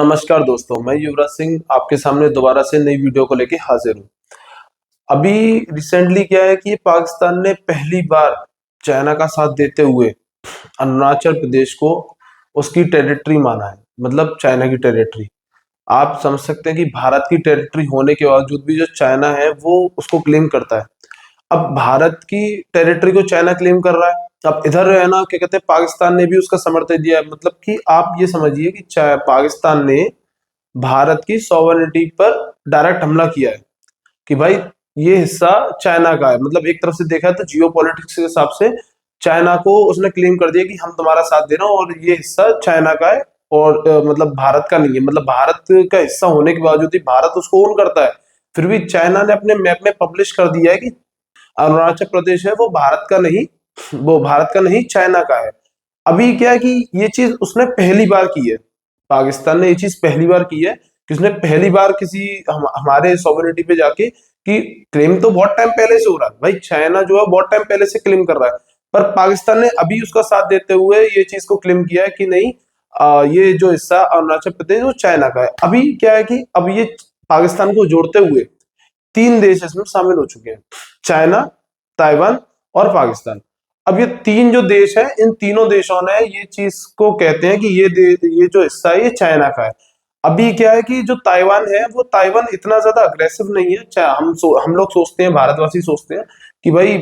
नमस्कार दोस्तों, मैं युवराज सिंह आपके सामने दोबारा से नई वीडियो को लेके हाजिर हूँ। अभी रिसेंटली क्या है कि पाकिस्तान ने पहली बार चाइना का साथ देते हुए अरुणाचल प्रदेश को उसकी टेरिटरी माना है, मतलब चाइना की टेरिटरी। आप समझ सकते हैं कि भारत की टेरिटरी होने के बावजूद भी जो चाइना है वो उसको क्लेम करता है। अब भारत की टेरिटरी को चाइना क्लेम कर रहा है। अब इधर है ना, क्या कहते हैं, पाकिस्तान ने भी उसका समर्थन दिया है। मतलब कि आप ये समझिए कि पाकिस्तान ने भारत की सॉवरेनिटी पर डायरेक्ट हमला किया है कि भाई ये हिस्सा चाइना का है। मतलब एक तरफ से देखा है तो जियो पॉलिटिक्स के हिसाब से चाइना को उसने क्लेम कर दिया कि हम तुम्हारा साथ दे रहे हैं और ये हिस्सा चाइना का है और मतलब भारत का नहीं है। मतलब भारत का हिस्सा होने के बावजूद भी भारत उसको ओन करता है। फिर भी चाइना ने अपने मैप में पब्लिश कर दिया है कि अरुणाचल प्रदेश है वो भारत का नहीं चाइना का है। अभी क्या है कि ये चीज उसने पहली बार की है। पाकिस्तान ने ये चीज पहली बार की है कि उसने पहली बार किसी हमारे सॉवरेनिटी पे जाके कि क्लेम तो बहुत टाइम पहले से हो रहा है भाई, चाइना जो है बहुत टाइम पहले से क्लेम कर रहा है, पर पाकिस्तान ने अभी उसका साथ देते हुए ये चीज को क्लेम किया है कि नहीं, ये जो हिस्सा अरुणाचल प्रदेश वो चाइना का है। अभी क्या है कि अब ये पाकिस्तान को जोड़ते हुए तीन देश इसमें शामिल हो चुके हैं, चाइना, ताइवान और पाकिस्तान। अब ये तीन जो देश हैं, इन तीनों देशों ने ये चीज को कहते हैं कि ये जो हिस्सा है ये चाइना का है। अभी क्या है कि जो ताइवान है वो ताइवान इतना ज्यादा अग्रेसिव नहीं है। हम लोग सोचते हैं, भारतवासी सोचते हैं कि भाई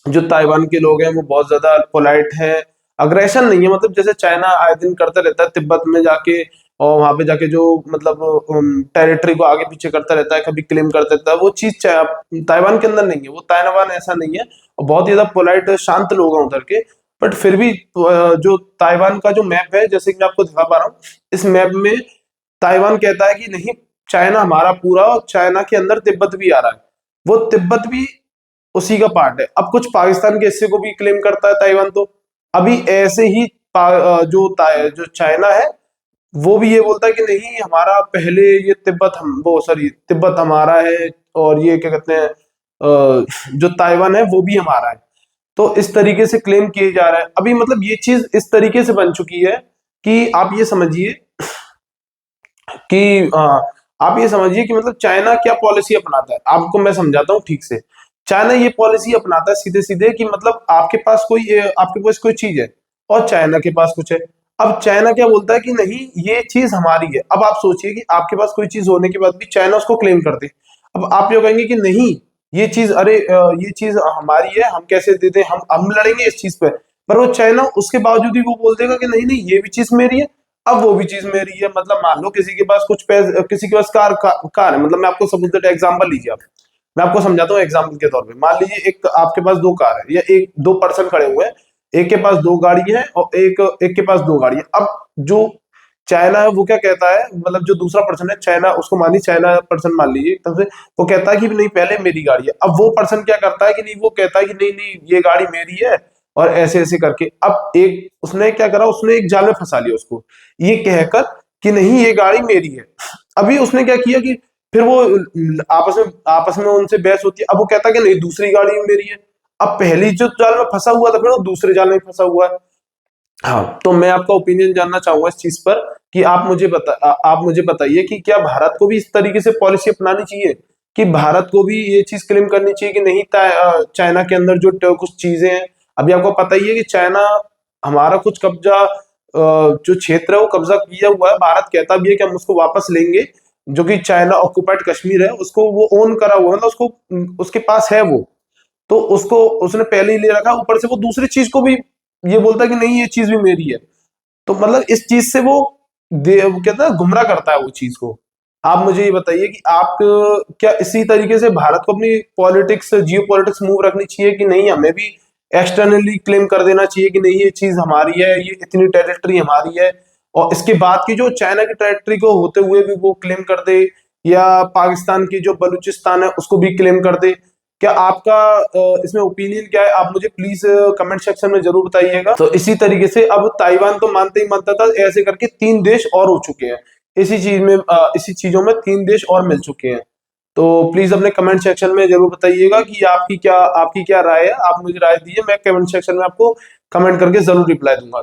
जो ताइवान के लोग हैं वो बहुत ज्यादा पोलाइट हैं, अग्रेशन नहीं है। मतलब जैसे चाइना आए दिन करता रहता है तिब्बत में जाके और वहां पे जाके जो मतलब टेरिटरी को आगे पीछे करता रहता है, कभी क्लेम करता रहता है, वो चीज ताइवान के अंदर नहीं है। वो ताइवान ऐसा नहीं है और बहुत ही ज्यादा पोलाइट शांत लोग हैं उधर के। बट फिर भी जो ताइवान का जो मैप है, जैसे कि मैं आपको दिखा पा रहा हूँ, इस मैप में ताइवान कहता है कि नहीं, चाइना हमारा पूरा, और चाइना के अंदर तिब्बत भी आ रहा है, वो तिब्बत भी उसी का पार्ट है। अब कुछ पाकिस्तान के हिस्से को भी क्लेम करता है ताइवान। तो अभी ऐसे ही जो चाइना है वो भी ये बोलता है कि नहीं, हमारा पहले ये तिब्बत हम वो सॉरी तिब्बत हमारा है और ये क्या कहते हैं जो ताइवान है वो भी हमारा है। तो इस तरीके से क्लेम किए जा रहा है। अभी मतलब ये चीज इस तरीके से बन चुकी है कि आप ये समझिए कि मतलब चाइना क्या पॉलिसी अपनाता है, आपको मैं समझाता हूँ ठीक से। चाइना ये पॉलिसी अपनाता है सीधे सीधे कि मतलब आपके पास कोई चीज है और चाइना के पास कुछ है। अब चाइना क्या बोलता है कि नहीं, ये चीज हमारी है। अब आप सोचिए कि आपके पास कोई चीज होने के बाद भी चाइना उसको क्लेम कर दे। अब आप ये कहेंगे कि नहीं, ये चीज ये चीज हमारी है, हम कैसे दे दें, हम लड़ेंगे इस चीज पे। पर वो चाइना उसके बावजूद भी वो बोल देगा कि नहीं नहीं, ये भी चीज मेरी है, अब वो भी चीज मेरी है। मतलब मान लो किसी के पास कुछ पैसे, किसी के पास कार है। मतलब मैं आपको सपोज दैट एग्जांपल लीजिए आप, मैं आपको समझाता हूँ एग्जांपल के तौर पे। मान लीजिए एक आपके पास दो कार है या एक दो पर्सन खड़े हुए हैं, एक के पास दो गाड़ी है और एक एक के पास दो गाड़ी है। अब जो चाइना है वो क्या कहता है, मतलब जो दूसरा पर्सन है, चाइना उसको मानी चाइना पर्सन मान लीजिए, तब से वो कहता है कि नहीं पहले मेरी गाड़ी है। अब वो पर्सन क्या करता है कि नहीं, वो कहता है कि नहीं नहीं, ये गाड़ी मेरी है और ऐसे ऐसे करके। अब एक उसने क्या करा, उसने एक जाल में फंसा लिया उसको, ये कहकर कि नहीं ये गाड़ी मेरी है। अभी उसने क्या किया कि फिर वो आपस में उनसे बहस होती है। अब वो कहता है कि नहीं दूसरी गाड़ी भी मेरी है। अब पहली जो जाल में फंसा हुआ था फिर वो दूसरे जाल में फंसा हुआ है। हाँ, तो मैं आपका ओपिनियन जानना चाहूंगा इस चीज पर कि आप मुझे बताइए कि क्या भारत को भी इस तरीके से पॉलिसी अपनानी चाहिए कि भारत को भी ये चीज क्लेम करनी चाहिए कि नहीं, चाइना के अंदर जो कुछ चीजें हैं। अभी आपको पता ही है कि चाइना हमारा कुछ जो क्षेत्र है वो कब्जा किया हुआ है। भारत कहता भी है कि हम उसको वापस लेंगे, जो कि चाइना ऑक्युपाइड कश्मीर है उसको वो ओन करा हुआ है, मतलब उसको उसके पास है वो। तो उसको उसने पहले ही ले रखा, ऊपर से वो दूसरी चीज को भी ये बोलता है कि नहीं ये चीज भी मेरी है। तो मतलब इस चीज से वो कहता है गुमराह करता है वो चीज को। आप मुझे ये बताइए कि आप क्या इसी तरीके से भारत को अपनी पॉलिटिक्स, जियो पॉलिटिक्स मूव रखनी चाहिए कि नहीं, हमें भी एक्सटर्नली क्लेम कर देना चाहिए कि नहीं ये चीज हमारी है, ये इतनी टेरिटरी हमारी है, और इसके बाद की जो चाइना की टेरिटरी को होते हुए भी वो क्लेम कर दे, या पाकिस्तान की जो बलूचिस्तान है उसको भी क्लेम कर दे। क्या आपका इसमें ओपिनियन क्या है, आप मुझे प्लीज कमेंट सेक्शन में जरूर बताइएगा। तो इसी तरीके से अब ताइवान तो मानते ही मानता था, ऐसे करके तीन देश और हो चुके हैं इसी चीजों में तीन देश और मिल चुके हैं। तो प्लीज अपने कमेंट सेक्शन में जरूर बताइएगा कि आपकी क्या राय है। आप मुझे राय दीजिए, मैं कमेंट सेक्शन में आपको कमेंट करके जरूर रिप्लाई दूंगा।